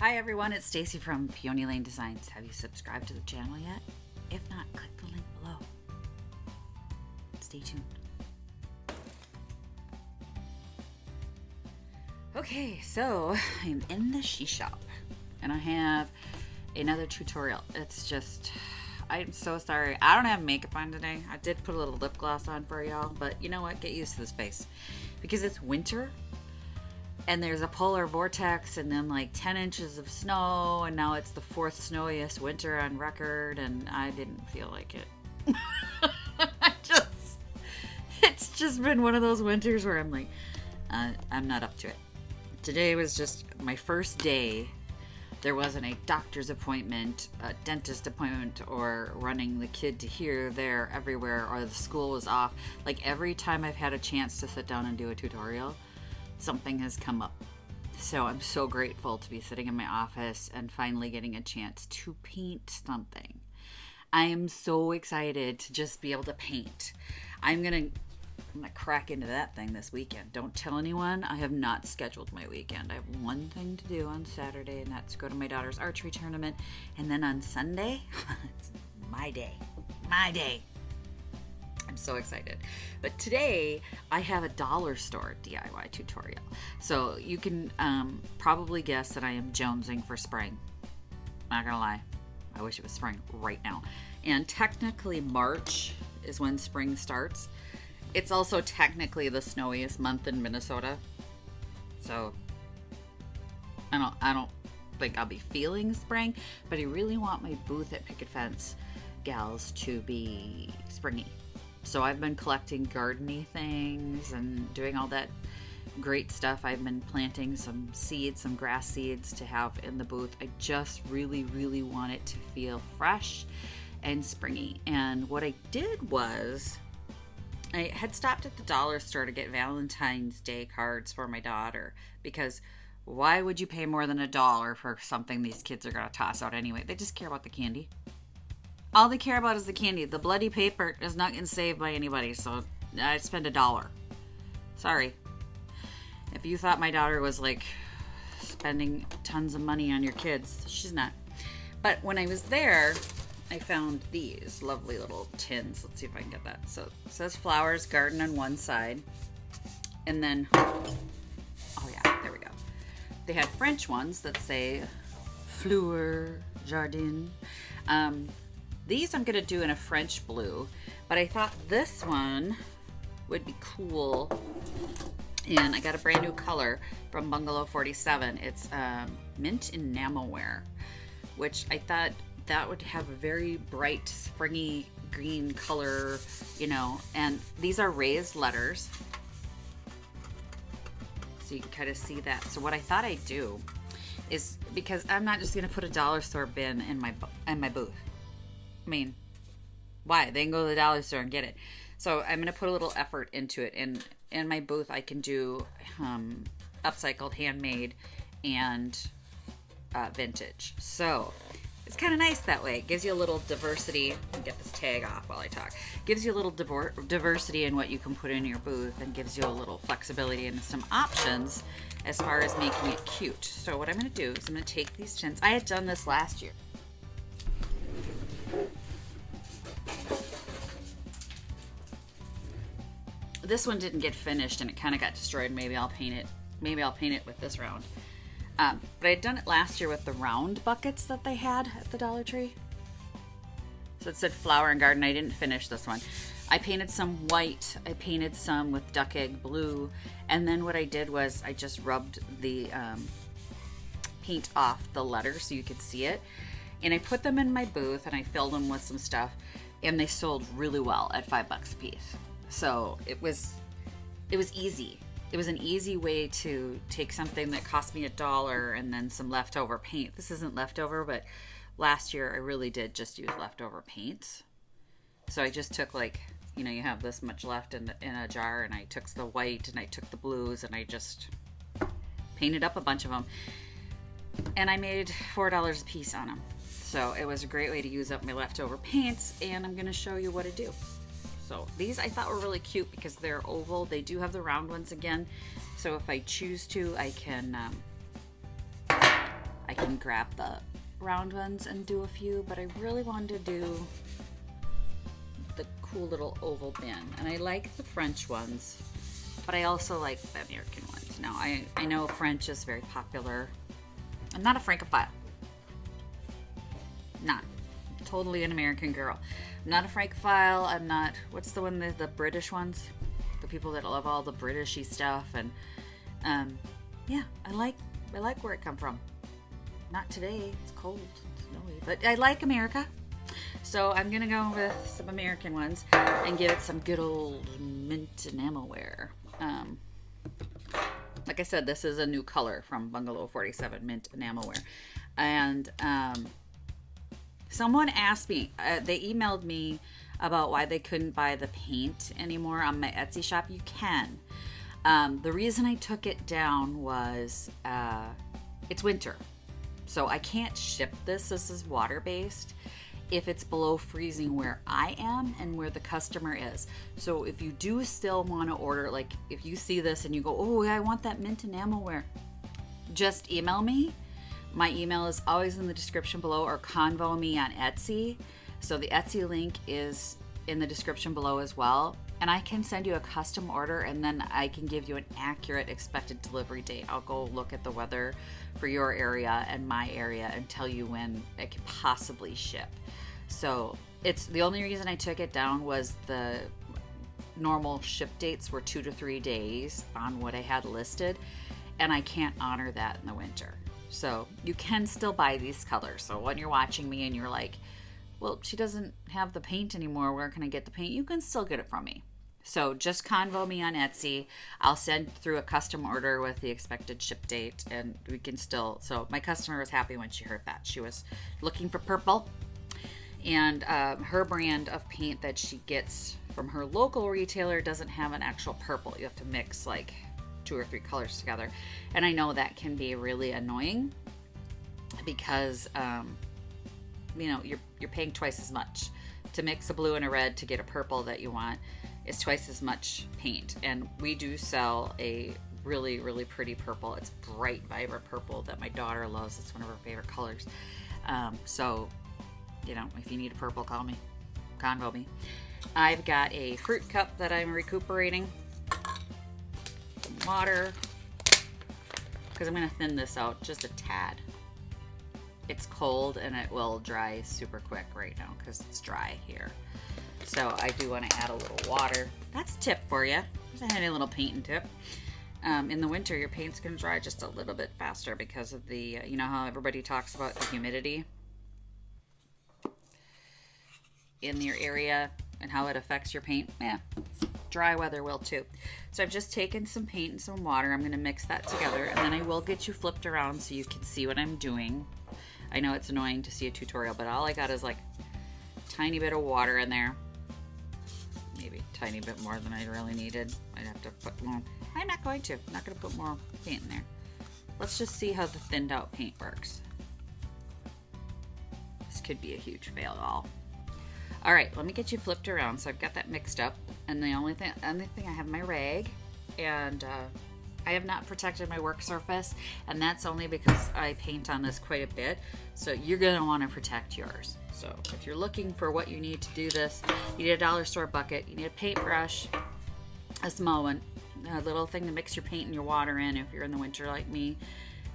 Hi everyone, it's Stacy from Peony Lane Designs. Have you subscribed to the channel yet? If not, click the link below. Stay tuned. Okay, so I'm in the she shop and I have another tutorial. It's just, I'm so sorry. I don't have makeup on today. I did put a little lip gloss on for y'all, but you know what? Get used to this face because it's winter. And there's a polar vortex and then like 10 inches of snow, and now it's the fourth snowiest winter on record, and I didn't feel like it. It's just been one of those winters where I'm like, I'm not up to it. Today was just my first day. There wasn't a doctor's appointment, a dentist appointment, or running the kid to here, there, everywhere, or the school was off. Like every time I've had a chance to sit down and do a tutorial, something has come up. So I'm so grateful to be sitting in my office and finally getting a chance to paint something. I am so excited to just be able to paint. I'm gonna crack into that thing this weekend. Don't tell anyone. I have not scheduled my weekend. I have one thing to do on Saturday, and that's go to my daughter's archery tournament. And then on Sunday, it's my day. My day. I'm so excited. But today I have a dollar store DIY tutorial. So you can probably guess that I am jonesing for spring. Not gonna lie. I wish it was spring right now. And technically March is when spring starts. It's also technically the snowiest month in Minnesota. So I don't think I'll be feeling spring, but I really want my booth at Picket Fence gals to be springy. So I've been collecting gardening things and doing all that great stuff. I've been planting some seeds, some grass seeds to have in the booth. I just really, really want it to feel fresh and springy. And what I did was I had stopped at the dollar store to get Valentine's Day cards for my daughter, because why would you pay more than $1 for something these kids are going to toss out anyway? They just care about the candy. All they care about is the candy. The bloody paper is not getting saved by anybody, so I spend $1. Sorry. If you thought my daughter was like spending tons of money on your kids, she's not. But when I was there, I found these lovely little tins. Let's see if I can get that. So it says Flowers Garden on one side. And then, oh yeah, there we go. They had French ones that say Fleur Jardin. These I'm going to do in a French blue, but I thought this one would be cool. And I got a brand new color from Bungalow 47. It's mint enamelware, which I thought that would have a very bright, springy green color, you know. And these are raised letters, so you can kind of see that. So what I thought I'd do is, because I'm not just going to put a dollar store bin in my booth. I mean, why? They can go to the dollar store and get it. So I'm going to put a little effort into it. And in my booth, I can do upcycled, handmade, and vintage. So it's kind of nice that way. It gives you a little diversity. Let me get this tag off while I talk. Gives you a little diversity in what you can put in your booth, and gives you a little flexibility and some options as far as making it cute. So what I'm going to do is I'm going to take these tins. I had done this last year. This one didn't get finished and it kind of got destroyed. Maybe I'll paint it. Maybe I'll paint it with this round. But I had done it last year with the round buckets that they had at the Dollar Tree. So it said Flower and Garden. I didn't finish this one. I painted some white. I painted some with duck egg blue. And then what I did was I just rubbed the paint off the letter so you could see it. And I put them in my booth and I filled them with some stuff. And they sold really well at $5 a piece. So it was easy. It was an easy way to take something that cost me $1 and then some leftover paint. This isn't leftover, but last year I really did just use leftover paint. So I just took, like, you know, you have this much left in a jar, and I took the white and I took the blues and I just painted up a bunch of them. And I made $4 a piece on them. So it was a great way to use up my leftover paints, and I'm going to show you what to do. So these I thought were really cute because they're oval. They do have the round ones again. So if I choose to, I can I can grab the round ones and do a few, but I really wanted to do the cool little oval bin. And I like the French ones, but I also like the American ones. Now, I know French is very popular. I'm not a Francophile. Not. I'm totally an American girl. I'm not a Francophile. I'm not, what's the one, the British ones? The people that love all the Britishy stuff. And yeah, I like where it come from. Not today. It's cold. It's snowy. But I like America. So I'm going to go with some American ones and give it some good old mint enamelware. Like I said, this is a new color from Bungalow 47, mint enamelware. And someone asked me, they emailed me about why they couldn't buy the paint anymore on my Etsy shop. You can. The reason I took it down was it's winter. So I can't ship this. This is water-based if it's below freezing where I am and where the customer is. So if you do still want to order, like if you see this and you go, oh, I want that mint enamelware, just email me. My email is always in the description below, or convo me on Etsy. So the Etsy link is in the description below as well. And I can send you a custom order, and then I can give you an accurate expected delivery date. I'll go look at the weather for your area and my area and tell you when it could possibly ship. So it's the only reason I took it down was the normal ship dates were 2 to 3 days on what I had listed, and I can't honor that in the winter. So you can still buy these colors. So when you're watching me and you're like, well, she doesn't have the paint anymore, where can I get the paint? You can still get it from me. So just convo me on Etsy. I'll send through a custom order with the expected ship date, and we can still, so my customer was happy when she heard that. She was looking for purple, and her brand of paint that she gets from her local retailer doesn't have an actual purple. You have to mix like 2 or 3 colors together. And I know that can be really annoying because, you know, you're paying twice as much to mix a blue and a red to get a purple that you want. Is twice as much paint. And we do sell a really, really pretty purple. It's bright, vibrant purple that my daughter loves. It's one of her favorite colors. So, you know, if you need a purple, call me. Convo me. I've got a fruit cup that I'm recuperating. Some water. Because I'm going to thin this out just a tad. It's cold and it will dry super quick right now because it's dry here. So I do want to add a little water. That's a tip for you. There's a handy little painting tip. In the winter, your paint's going to dry just a little bit faster because of the, you know how everybody talks about the humidity in your area and how it affects your paint? Yeah, dry weather will too. So I've just taken some paint and some water. I'm going to mix that together, and then I will get you flipped around so you can see what I'm doing. I know it's annoying to see a tutorial, but all I got is like a tiny bit of water in there. Maybe a tiny bit more than I really needed. I'd have to put more. I'm not going to. I'm not going to put more paint in there. Let's just see how the thinned out paint works. This could be a huge fail all. All right, let me get you flipped around. So I've got that mixed up, and the only thing I have my rag, and I have not protected my work surface, and that's only because I paint on this quite a bit. So you're gonna want to protect yours. So if you're looking for what you need to do this, you need a dollar store bucket, you need a paintbrush, a small one, a little thing to mix your paint and your water in if you're in the winter like me,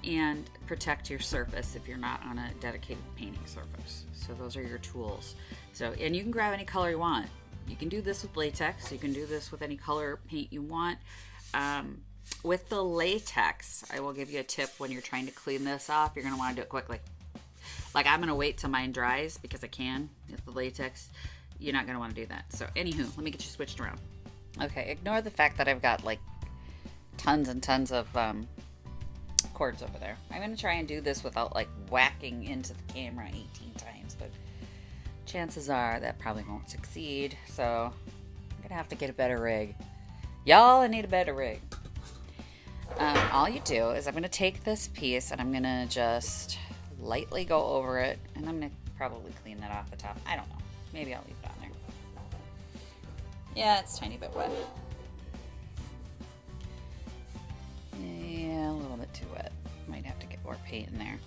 and protect your surface if you're not on a dedicated painting surface. So those are your tools. So, and you can grab any color you want. You can do this with latex. You can do this with any color paint you want. With the latex, I will give you a tip when you're trying to clean this off. You're going to want to do it quickly. Like I'm going to wait till mine dries because I can. With the latex, you're not going to want to do that. So anywho, let me get you switched around. Okay, ignore the fact that I've got like tons and tons of cords over there. I'm going to try and do this without like whacking into the camera 18 times, but chances are that probably won't succeed. So I'm going to have to get a better rig. Y'all, I need a better rig. All you do is I'm going to take this piece and I'm going to just lightly go over it, and I'm going to probably clean that off the top. I don't know. Maybe I'll leave it on there. Yeah, it's a tiny bit wet. Yeah, a little bit too wet. Might have to get more paint in there.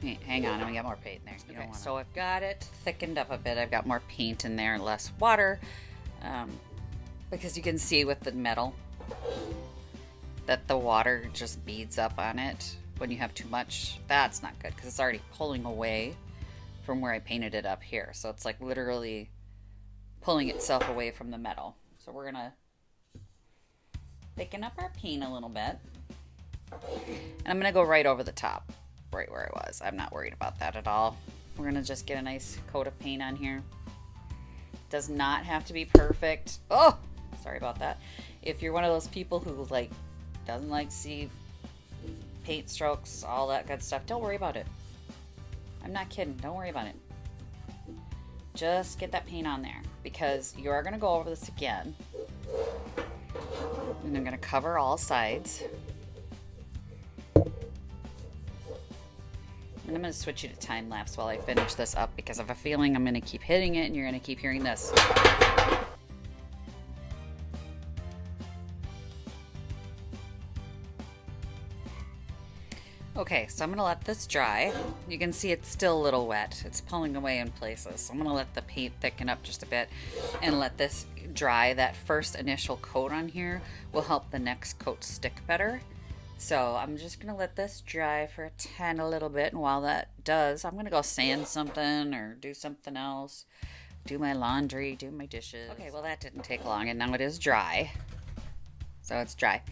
Hang on, I'm gonna get more paint in there. Okay, so I've got it thickened up a bit. I've got more paint in there, less water, because you can see with the metal that the water just beads up on it when you have too much. That's not good because it's already pulling away from where I painted it up here. So it's like literally pulling itself away from the metal. So we're gonna thicken up our paint a little bit. And I'm gonna go right over the top, right where I was. I'm not worried about that at all. We're gonna just get a nice coat of paint on here. Does not have to be perfect. Oh, sorry about that. If you're one of those people who like doesn't like see paint strokes, all that good stuff, don't worry about it. I'm not kidding. Don't worry about it. Just get that paint on there because you are going to go over this again. And I'm going to cover all sides. And I'm going to switch you to time lapse while I finish this up because I have a feeling I'm going to keep hitting it and you're going to keep hearing this. Okay, so I'm going to let this dry. You can see it's still a little wet. It's pulling away in places. So I'm going to let the paint thicken up just a bit and let this dry. That first initial coat on here will help the next coat stick better. So I'm just going to let this dry for a little bit. And while that does, I'm going to go sand something or do something else. Do my laundry, do my dishes. Okay, well that didn't take long and now it is dry. So it's dry.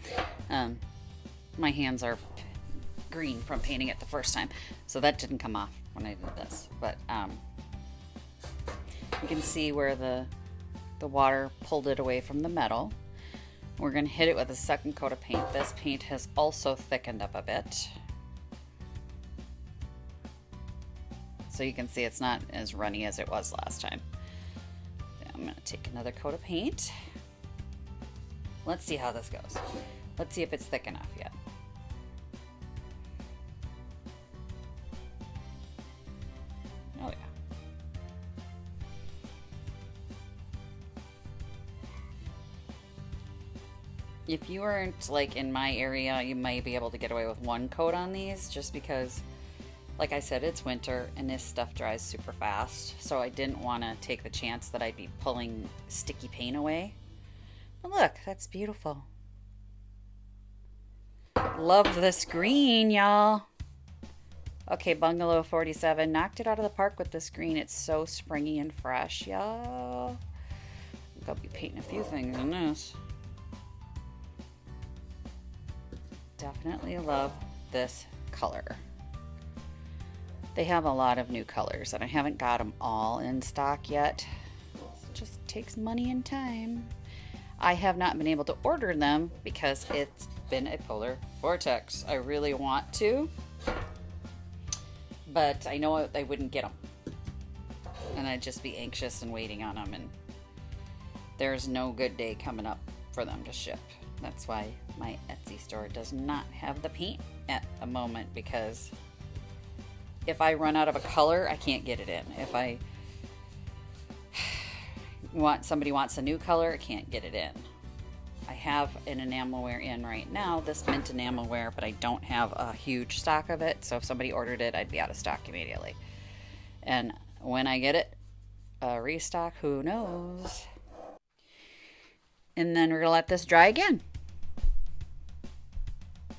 My hands are green from painting it the first time, so that didn't come off when I did this, but you can see where the water pulled it away from the metal. We're going to hit it with a second coat of paint. This paint has also thickened up a bit, so you can see it's not as runny as it was last time. I'm going to take another coat of paint. Let's see how this goes. Let's see if it's thick enough yet. Oh yeah. If you weren't like in my area, you might be able to get away with one coat on these just because, like I said, it's winter and this stuff dries super fast. So I didn't want to take the chance that I'd be pulling sticky paint away. But look, that's beautiful. Love this green, y'all. Okay, Bungalow 47 knocked it out of the park with this green. It's so springy and fresh, y'all. I'll be painting a few things in this. Definitely love this color. They have a lot of new colors, and I haven't got them all in stock yet. It just takes money and time. I have not been able to order them because it's been a polar vortex. I really want to, but I know I wouldn't get them, and I'd just be anxious and waiting on them, and there's no good day coming up for them to ship. That's why my Etsy store does not have the paint at the moment, because if I run out of a color, I can't get it in. If I somebody wants a new color, I can't get it in. I have an enamelware in right now, this mint enamelware, but I don't have a huge stock of it, so if somebody ordered it, I'd be out of stock immediately. And when I get it, restock, who knows? And then we're gonna let this dry again.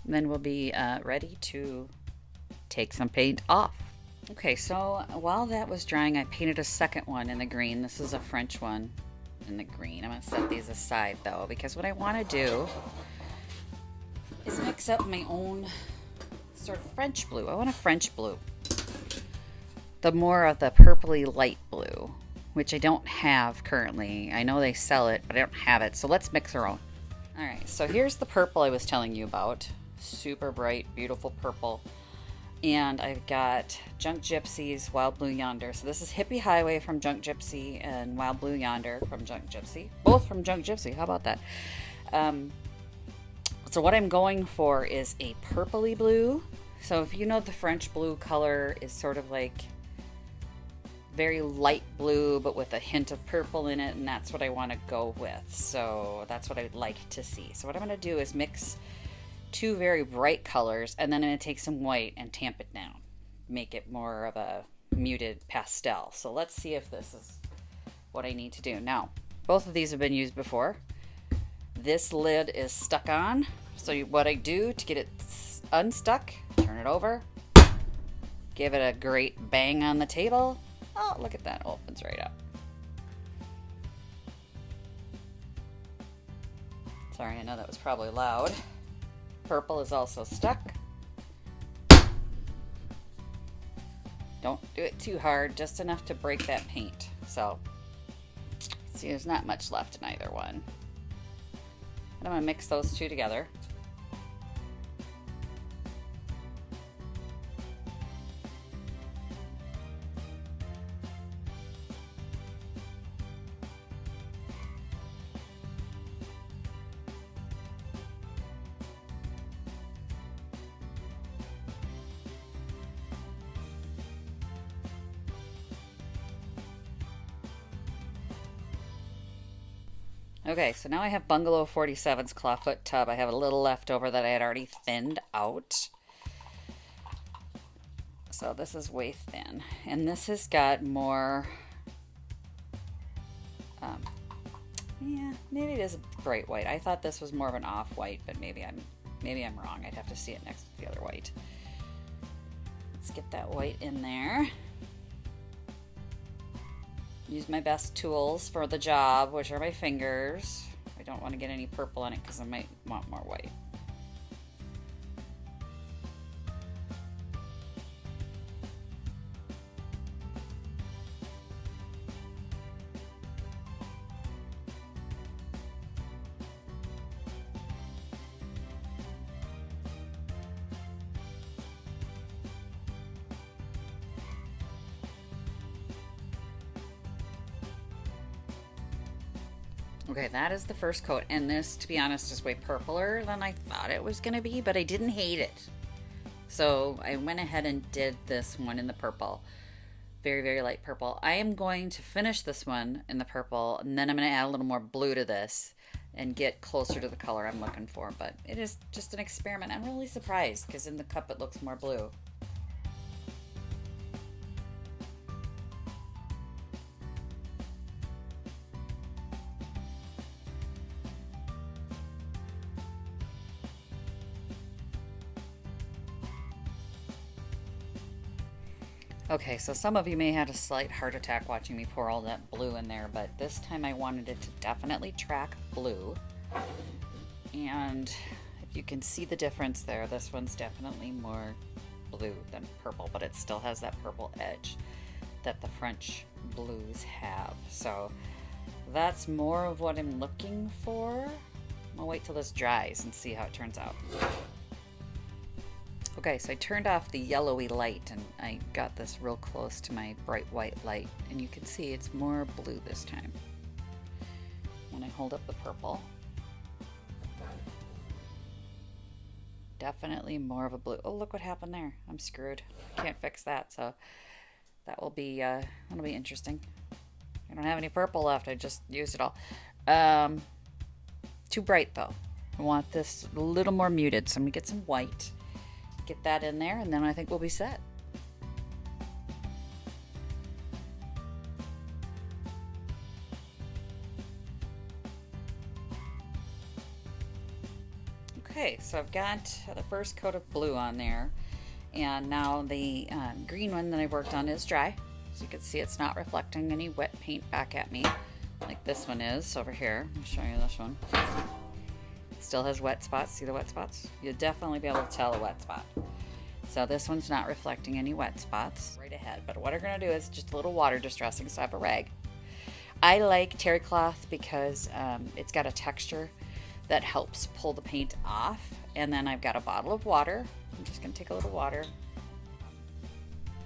And then we'll be ready to take some paint off. Okay, so while that was drying, I painted a second one in the green. This is a French one in the green. I'm gonna set these aside though, because what I wanna do is mix up my own sort of French blue. I want a French blue. The more of the purpley light blue, which I don't have currently. I know they sell it, but I don't have it. So let's mix our own. All right, so here's the purple I was telling you about. Super bright, beautiful purple. And I've got Junk Gypsy's Wild Blue Yonder. So this is Hippie Highway from Junk Gypsy and Wild Blue Yonder from Junk Gypsy. Both from Junk Gypsy. How about that? So what I'm going for is a purpley blue. So if you know, the French blue color is sort of like very light blue, but with a hint of purple in it, and that's what I want to go with. So that's what I would like to see. So what I'm going to do is mix two very bright colors, and then I'm going to take some white and tamp it down. make it more of a muted pastel. So let's see if this is what I need to do. Now, both of these have been used before. This lid is stuck on. So what I do to get it unstuck, turn it over, give it a great bang on the table. Oh, look at that, it opens right up. Sorry, I know that was probably loud. Purple is also stuck. Don't do it too hard, just enough to break that paint. So, see, there's not much left in either one. And I'm gonna mix those two together. Okay, so now I have Bungalow 47's clawfoot tub. I have a little left over that I had already thinned out. So this is way thin. And this has got more, yeah, maybe it is a bright white. I thought this was more of an off-white, but maybe I'm wrong. I'd have to see it next to the other white. Let's get that white in there. Use my best tools for the job, which are my fingers. I don't want to get any purple on it because I might want more white. Okay, that is the first coat, and this, to be honest, is way purpler than I thought it was going to be, but I didn't hate it. So I went ahead and did this one in the purple. Very, very light purple. I am going to finish this one in the purple, and then I'm going to add a little more blue to this and get closer to the color I'm looking for, but it is just an experiment. I'm really surprised because in the cup it looks more blue. Okay, so some of you may have had a slight heart attack watching me pour all that blue in there, but this time I wanted it to definitely track blue. And if you can see the difference there, this one's definitely more blue than purple, but it still has that purple edge that the French blues have. So that's more of what I'm looking for. I'll wait till this dries and see how it turns out. Okay, so I turned off the yellowy light and I got this real close to my bright white light, and you can see it's more blue this time. When I hold up the purple, definitely more of a blue. Oh, look what happened there. I'm screwed. Can't fix that, so that'll be interesting. I don't have any purple left. I just used it all. Too bright though. I want this a little more muted, so I'm gonna get some white. Get that in there, and then I think we'll be set. Okay, so I've got the first coat of blue on there, and now the green one that I worked on is dry. So you can see it's not reflecting any wet paint back at me like this one is over here. I'll show you this one. Still has wet spots. See the wet spots? You'll definitely be able to tell a wet spot. So this one's not reflecting any wet spots right ahead. But what we're going to do is just a little water distressing, so I have a rag. I like terry cloth because it's got a texture that helps pull the paint off. And then I've got a bottle of water. I'm just going to take a little water.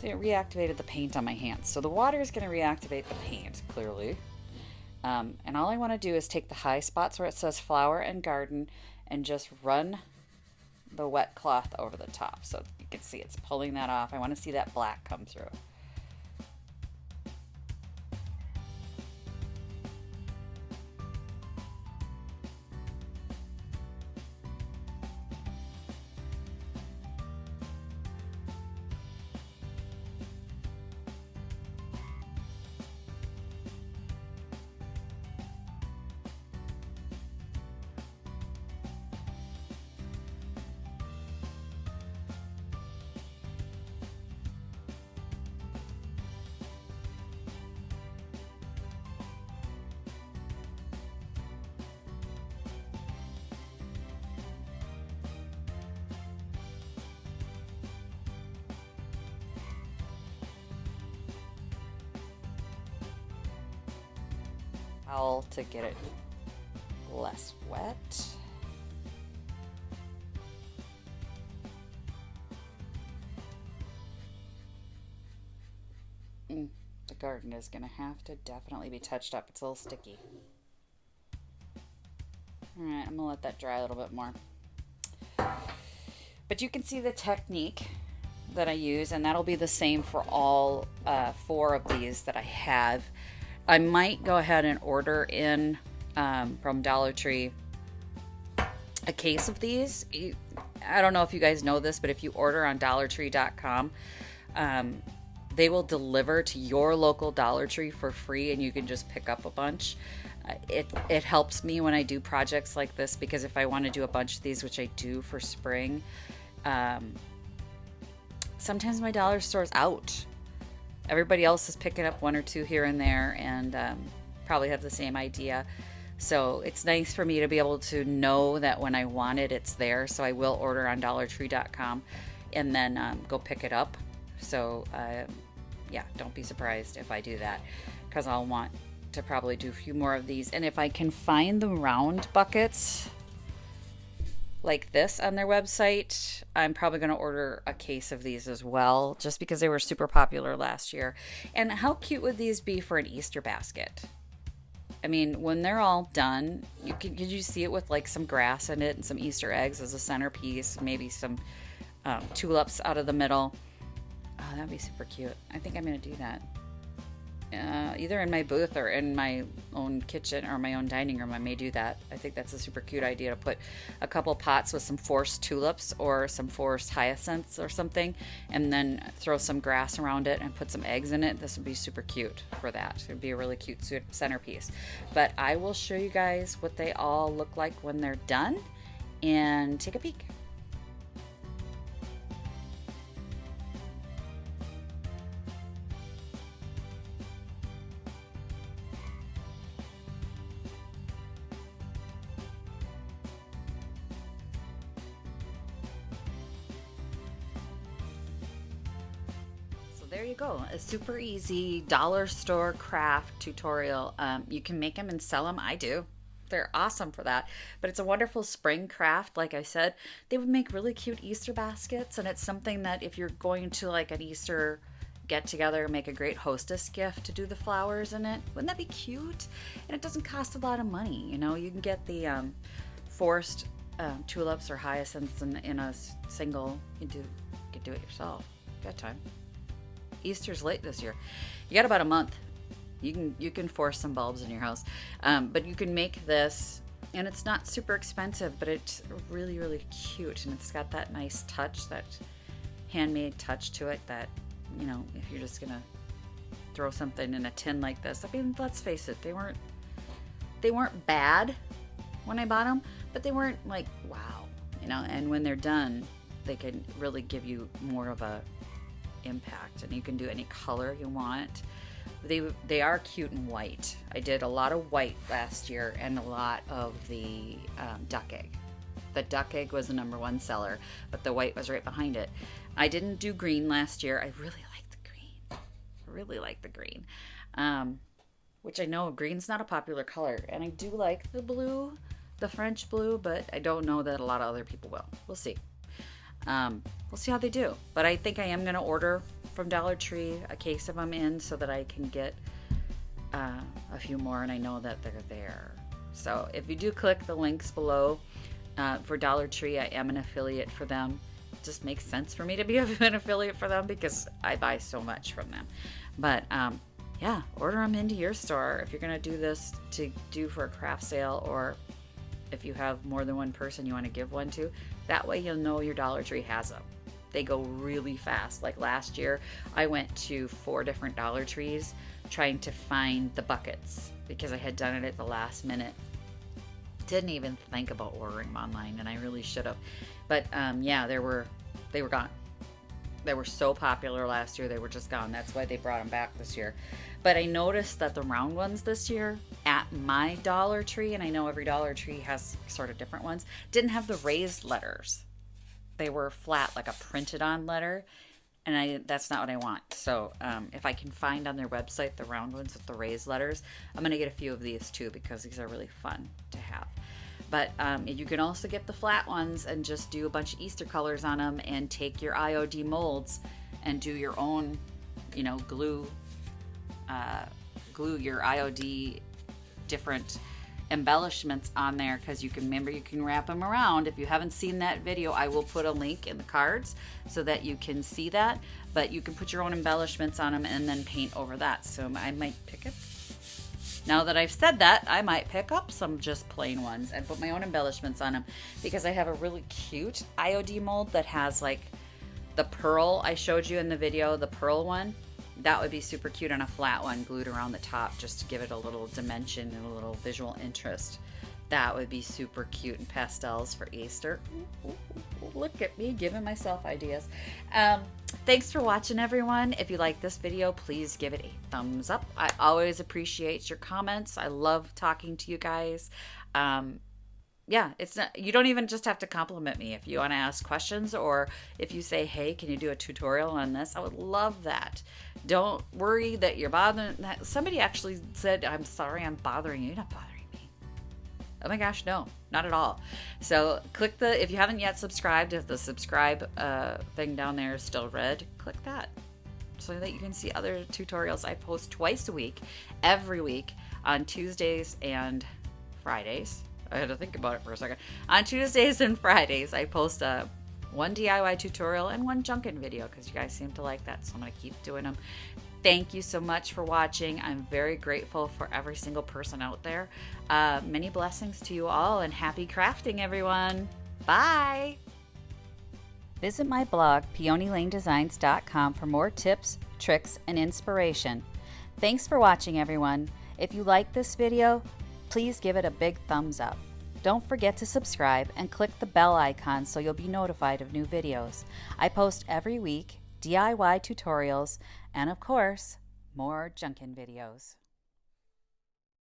It reactivated the paint on my hands. So the water is going to reactivate the paint, clearly. And all I want to do is take the high spots where it says flower and garden and just run the wet cloth over the top. So you can see it's pulling that off. I want to see that black come through. towel to get it less wet. The garden is going to have to definitely be touched up. It's a little sticky. Alright, I'm going to let that dry a little bit more. But you can see the technique that I use, and that'll be the same for all 4 of these that I have. I might go ahead and order in from Dollar Tree a case of these. I don't know if you guys know this, but if you order on dollartree.com, they will deliver to your local Dollar Tree for free, and you can just pick up a bunch. It helps me when I do projects like this, because if I want to do a bunch of these, which I do for spring, sometimes my dollar store's out. Everybody else is picking up 1 or 2 here and there, and probably have the same idea. So it's nice for me to be able to know that when I want it, it's there. So I will order on dollartree.com and then go pick it up. So yeah, don't be surprised if I do that, because I'll want to probably do a few more of these. And if I can find the round buckets like this on their website, I'm probably going to order a case of these as well, just because they were super popular last year. And how cute would these be for an Easter basket? I mean, when they're all done, could you see it with like some grass in it and some Easter eggs as a centerpiece, maybe some tulips out of the middle. Oh, that'd be super cute. I think I'm going to do that. Either in my booth or in my own kitchen or my own dining room, I may do that. I think that's a super cute idea, to put a couple pots with some forced tulips or some forced hyacinths or something, and then throw some grass around it and put some eggs in it. This would be super cute for that. It would be a really cute centerpiece. But I will show you guys what they all look like when they're done, and take a peek. There you go, a super easy dollar store craft tutorial. You can make them and sell them. I do. They're awesome for that. But it's a wonderful spring craft. Like I said, they would make really cute Easter baskets, and it's something that if you're going to like an Easter get together, make a great hostess gift to do the flowers in it. Wouldn't that be cute? And it doesn't cost a lot of money. You know, you can get the forced tulips or hyacinths in a single. You can do it yourself. Got time. Easter's late this year. You got about a month. You can force some bulbs in your house, but you can make this, and it's not super expensive, but it's really, really cute, and it's got that nice touch, that handmade touch to it. That, you know, if you're just gonna throw something in a tin like this, I mean, let's face it, they weren't bad when I bought them, but they weren't like wow, you know. And when they're done, they can really give you more of a impact, and you can do any color you want. They are cute in white. I did a lot of white last year and a lot of the duck egg. The duck egg was the #1 seller, but the white was right behind it. I didn't do green last year. I really like the green. I really like the green, which I know green's not a popular color, and I do like the blue, the French blue, but I don't know that a lot of other people will. We'll see. We'll see how they do. But I think I am going to order from Dollar Tree a case of them in, so that I can get a few more, and I know that they're there. So if you do click the links below for Dollar Tree, I am an affiliate for them. It just makes sense for me to be an affiliate for them because I buy so much from them. But yeah, order them into your store if you're going to do this to do for a craft sale, or if you have more than one person you want to give one to. That way you'll know your Dollar Tree has them. They go really fast. Like last year, I went to 4 different Dollar Trees trying to find the buckets because I had done it at the last minute. Didn't even think about ordering them online, and I really should have. But yeah, they were gone. They were so popular last year, they were just gone. That's why they brought them back this year. But I noticed that the round ones this year at my Dollar Tree, and I know every Dollar Tree has sort of different ones, didn't have the raised letters. They were flat, like a printed on letter. and that's not what I want. So if I can find on their website the round ones with the raised letters, I'm going to get a few of these too, because these are really fun to have. But you can also get the flat ones and just do a bunch of Easter colors on them, and take your IOD molds and do your own, you know, glue your IOD different embellishments on there, because you can wrap them around. If you haven't seen that video, I will put a link in the cards so that you can see that. But you can put your own embellishments on them and then paint over that. So I might pick it. Now that I've said that, I might pick up some just plain ones and put my own embellishments on them, because I have a really cute IOD mold that has like the pearl I showed you in the video, the pearl one. That would be super cute on a flat one glued around the top, just to give it a little dimension and a little visual interest. That would be super cute in pastels for Easter. Look at me giving myself ideas. Thanks for watching, everyone. If you like this video, please give it a thumbs up. I always appreciate your comments. I love talking to you guys. Yeah, it's not, you don't even just have to compliment me. If you want to ask questions, or if you say, hey, can you do a tutorial on this? I would love that. Don't worry that you're bothering. Somebody actually said, I'm sorry I'm bothering you. You're not bothering me. Oh my gosh, no, not at all. So click if you haven't yet subscribed, if the subscribe thing down there is still red, click that so that you can see other tutorials. I post twice a week, every week, on Tuesdays and Fridays. I had to think about it for a second. On Tuesdays and Fridays, I post one DIY tutorial and one Junkin video, because you guys seem to like that, so I'm going to keep doing them. Thank you so much for watching. I'm very grateful for every single person out there. Many blessings to you all, and happy crafting, everyone. Bye! Visit my blog, peonylanedesigns.com, for more tips, tricks, and inspiration. Thanks for watching, everyone. If you like this video, please give it a big thumbs up. Don't forget to subscribe and click the bell icon so you'll be notified of new videos. I post every week DIY tutorials and, of course, more Junkin videos.